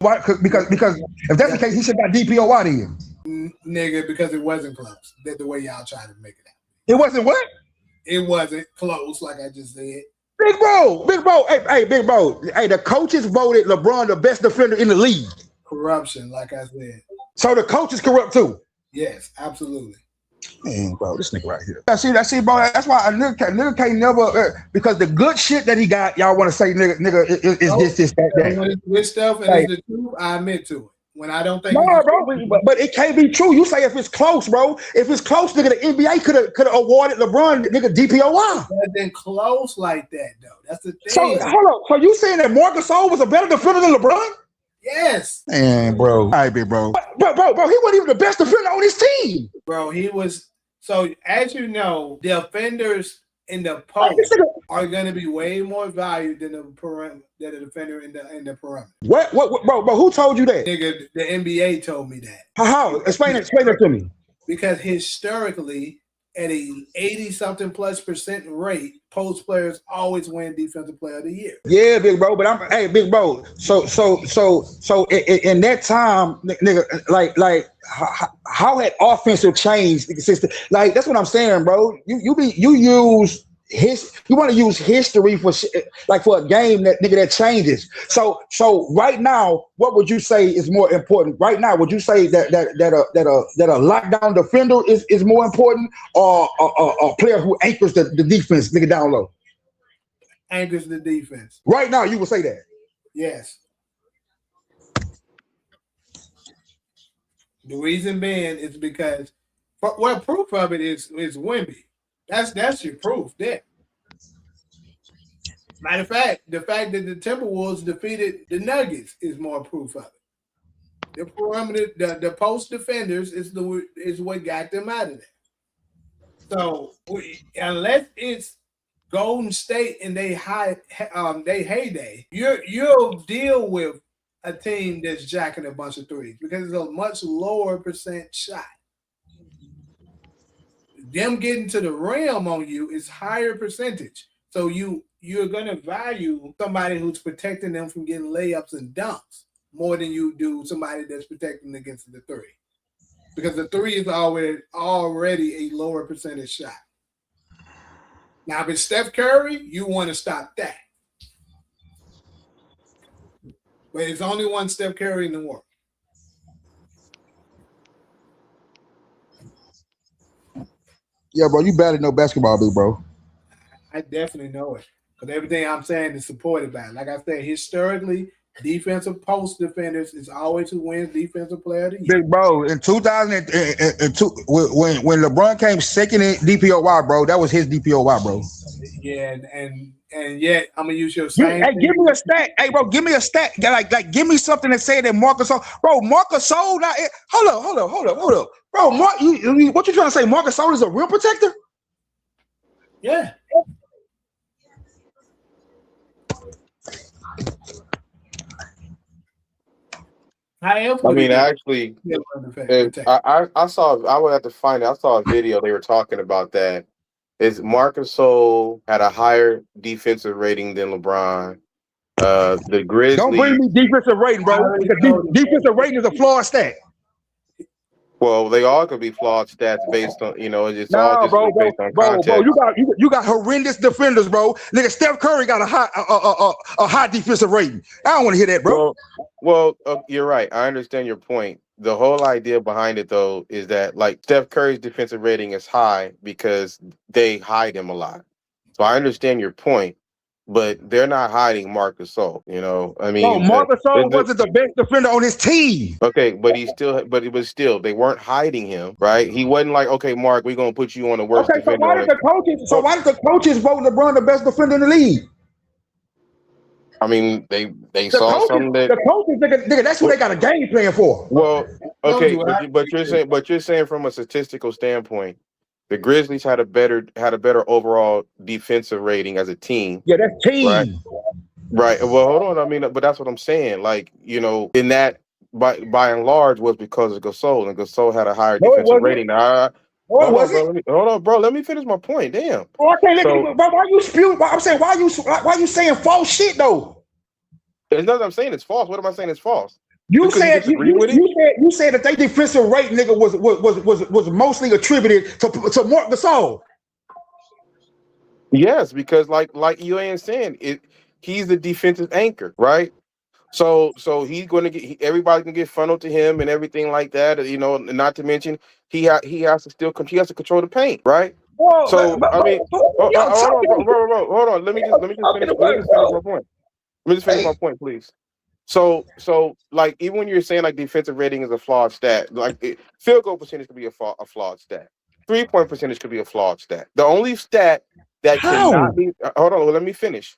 Why? Because if that's the case, he should have got DPOY then. Nigga, because it wasn't close. That's the way y'all try to make it out. It wasn't what? It wasn't close, like I just said. Big bro, hey, big bro. Hey, the coaches voted LeBron the best defender in the league. Corruption, like I said. So the coach is corrupt too. Yes, absolutely. Man, bro, this nigga right here. I see, bro. That's why a nigga can't never because the good shit that he got, y'all want to say nigga is this, that. When it's good stuff and it's the truth, I admit to it. When I don't think no, bro, but it can't be true. You say if it's close, bro. If it's close, nigga, the NBA could have awarded LeBron nigga DPOY. It wasn't close like that though. That's the thing. So hold on. So you saying that Marc Gasol was a better defender than LeBron? Yes. Man, bro. All right, big bro. Bro, he wasn't even the best defender on his team. Bro, he was. So as you know, the offenders in the post are going to be way more valued than the defender in the perimeter. What, bro? Who told you that? Nigga, the NBA told me that. How? Explain it to me. Because historically, at a 80-something+% rate, post players always win Defensive Player of the Year. Yeah, big bro. But big bro. So in that time, nigga, like how had offensive changed? Like that's what I'm saying, bro. You want to use history for a game that changes. So right now, what would you say is more important? Right now, would you say that a lockdown defender is more important, or a player who anchors the defense, nigga, down low? Anchors the defense. Right now, you would say that. Yes. The reason being is because proof of it is Wemby. That's your proof there. Matter of fact, the fact that the Timberwolves defeated the Nuggets is more proof of it. The perimeter, the post defenders is what got them out of there. So unless it's Golden State and they heyday, you'll deal with a team that's jacking a bunch of threes because it's a much lower percent shot. Them getting to the rim on you is higher percentage. So you're going to value somebody who's protecting them from getting layups and dunks more than you do somebody that's protecting against the three. Because the three is already a lower percentage shot. Now, if it's Steph Curry, you want to stop that. But it's only one Steph Curry in the world. Yeah, bro, you barely know basketball, big bro. I definitely know it. Because everything I'm saying is supported by it. Like I said, historically, defensive post defenders is always who wins Defensive Player of the Year. Big bro, in 2002, when LeBron came second in DPOY, bro, that was his DPOY, bro. Yeah, and yet I'm gonna use your same. Hey, give me a stat. Hey, bro, give me a stat. Like, give me something that say that Marc Gasol. Bro, Marc Gasol. Now, hold up, bro. What you trying to say? Marc Gasol is a real protector? Yeah. I mean, actually, I saw. I would have to find it. I saw a video. They were talking about that. Is Marc Gasol had a higher defensive rating than LeBron? The Grizzlies. Don't bring me defensive rating, bro. Defensive rating is a flawed stat. Well, they all could be flawed stats based on, it's all just based on context. Bro, you got horrendous defenders, bro. Nigga, Steph Curry got a high defensive rating. I don't want to hear that, bro. Well, you're right. I understand your point. The whole idea behind it, though, is that like Steph Curry's defensive rating is high because they hide him a lot. So I understand your point. But they're not hiding Marc Gasol, I mean, Marc Gasol wasn't the best defender on his team. Okay, but it was still they weren't hiding him, right? He wasn't like, okay, Mark, we're gonna put you on the worst defender. So why did the coaches vote LeBron the best defender in the league? I mean, they saw something that the coaches, nigga, that's who they got a game plan for. Well, okay, but you're saying from a statistical standpoint. The Grizzlies had a better overall defensive rating as a team. Yeah, that's team. Right. Well, hold on. I mean, but that's what I'm saying. Like, in that by and large was because of Gasol, and Gasol had a higher defensive rating. Hold on, bro. Let me finish my point. Damn. Well, I can't bro, why you spew? I'm saying why you saying false shit though? There's nothing I'm saying it's false. What am I saying is false? You because you said disagree with it. you said that they defensive rate nigga was mostly attributed to Mark Gasol. Yes, because like you ain't saying it, he's the defensive anchor, right? So he's going to get everybody can get funneled to him and everything like that. You know, and not to mention he has to still he has to control the paint, right? Well, So I mean, y'all hold on, talking, hold on. Let me just finish. Let me just finish my point. Let me just finish my point, please. So like even when you're saying like defensive rating is a flawed stat, like field goal percentage could be a flawed stat. 3-point percentage could be a flawed stat. The only stat that how? cannot be hold on, let me finish.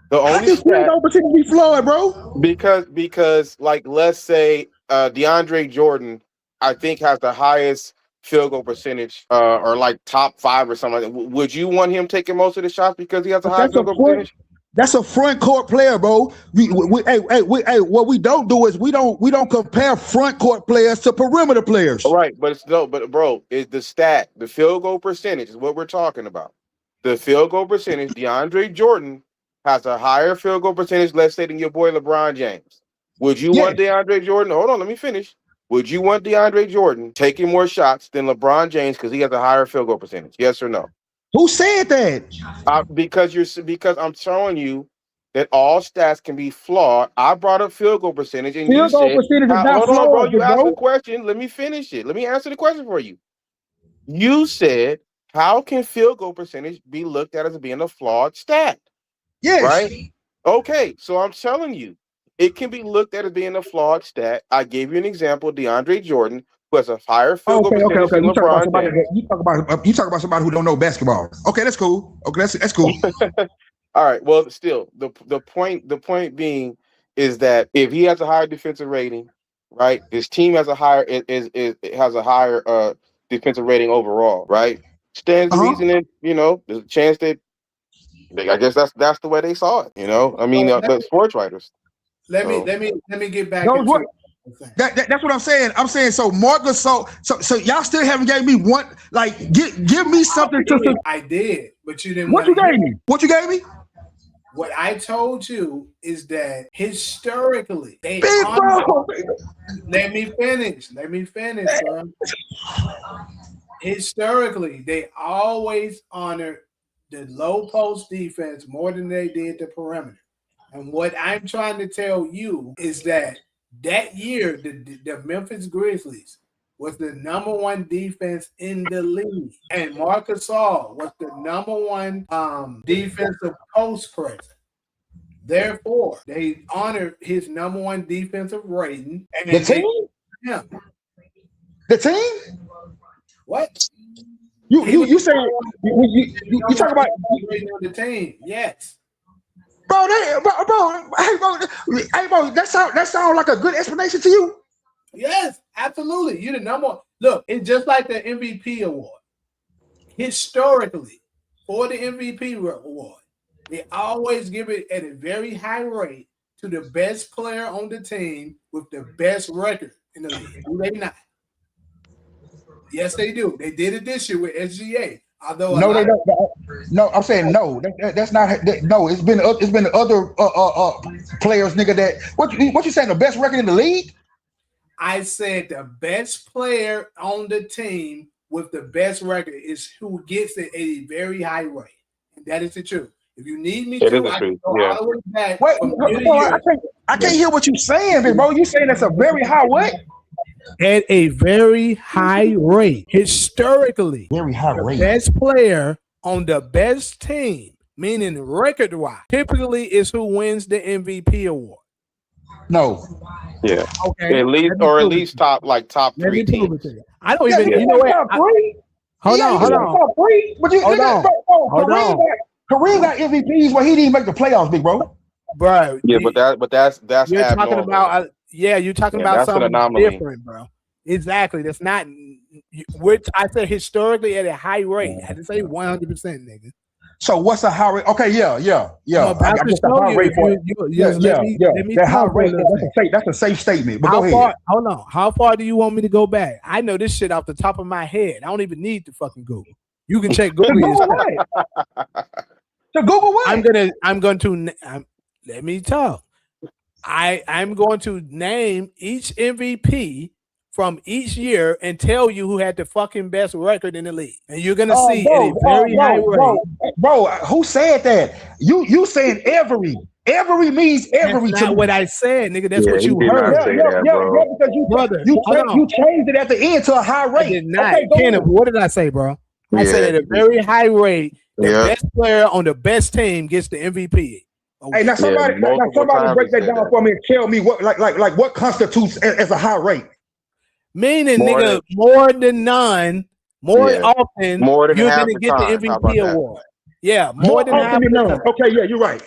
The How only can field stat goal percentage be flawed, bro? because like let's say DeAndre Jordan, I think has the highest field goal percentage or like top 5 or something like that. Would you want him taking most of the shots because he has a But high field goal percentage? that's a front court player, bro. What we don't do is we don't compare front court players to perimeter All players. right, but it's no, but bro, is the stat, the field goal percentage is what we're talking about. The field goal percentage, DeAndre Jordan has a higher field goal percentage, let's say, than your boy LeBron James. Would you Yes. want DeAndre Jordan? Hold on, let me finish. Would you want DeAndre Jordan taking more shots than LeBron James because he has a higher field goal percentage? Yes or no? Who said that? Because I'm showing you that all stats can be flawed. I brought up field goal percentage, and you Field goal said, percentage is not "Hold on, bro. flawed, You big asked the bro. question. Let me finish it. Let me answer the question for you." You said, "How can field goal percentage be looked at as being a flawed stat?" Yes. Right? Okay, so I'm telling you, it can be looked at as being a flawed stat. I gave you an example, DeAndre Jordan, who has a higher field goal percentage Okay. than LeBron James. You talk about somebody who don't know basketball. Okay, that's cool. Okay, that's cool. All right. Well, still, the point being is that if he has a higher defensive rating, right, his team has a higher it has a higher defensive rating overall, right? Stands to Uh-huh. reason that there's a chance that I guess that's the way they saw it. I mean, So the sports writers. let me So let me let me get back Those what into the thing. that's what I'm saying. I'm saying so Marcus, so y'all still haven't gave me one, like give me something to I did, but you didn't what want you to hear. gave me? What you gave me? What I told you is that historically they Big honor. bro. Let me finish. Let me finish, son. Historically, they always honored the low post defense more than they did the perimeter. And what I'm trying to tell you is that year, the Memphis Grizzlies was the number 1 defense in the league, and Marc Gasol was the number 1 defensive post presence. Therefore, they honored his number 1 defensive rating, and The team? yeah, The team? what? You say you talk about rating on the team? Yes. bro, hey bro, that sound like a good explanation to you? Yes, absolutely. You're the number 1. Look, it's just like the MVP award. Historically, for the MVP award, they always give it at a very high rate to the best player on the team with the best record in the league. Do they not? Yes, they do. They did it this year with SGA. Although No, they don't. No, I'm saying no. That's not. No, it's been other players, nigga. That what you saying? The best record in the league? I said the best player on the team with the best record is who gets it at a very high rate, and that is the truth. If you need me it is to, the I can truth. go Yeah. all the way back Wait, from year to bro, year. I can't hear what you saying, bro. You saying that's a very high what? At a very high rate. Historically, Very high the rate. best player on the best team, meaning record-wise, typically is who wins the MVP award. No. Yeah. Okay. At least top 3 teams. I don't Yeah, even, you you know what? top three. Hold Yeah, on, you hold can on. say top three, but you Hold on. Hold on. Kareem got MVPs where he didn't make the playoffs, big bro. Bro, Yeah, but that's you're talking abnormal. about, you're talking Yeah, about that's an something anomaly. different, bro. Exactly. That's not, which I said historically at a high rate. I didn't say 100%, nigga. So what's a high rate? Okay, yeah. I'm about to show you. Let me That high talk for a rate, little second. that's a safe statement. But go ahead. Hold on. How far do you want me to go back? I know this shit off the top of my head. I don't even need to fucking Google. You can check Google yourself. To Google what? I'm going to let me talk. I'm going to name each MVP from each year and tell you who had the fucking best record in the league, and you're gonna see at a very high rate. Bro, who said that? You saying every means every. That's not what I said, nigga. That's what you heard. Yeah, because you changed it at the end to a high rate. I did not. Okay, Kenneth, what did I say, bro? I said at a very high rate, the best player on the best team gets the MVP. Hey, now somebody break that down for me and tell me what like what constitutes as a high rate. Meaning, nigga, more than none, more often, you're gonna get the MVP award. Yeah, more than half. Okay, yeah, you're right.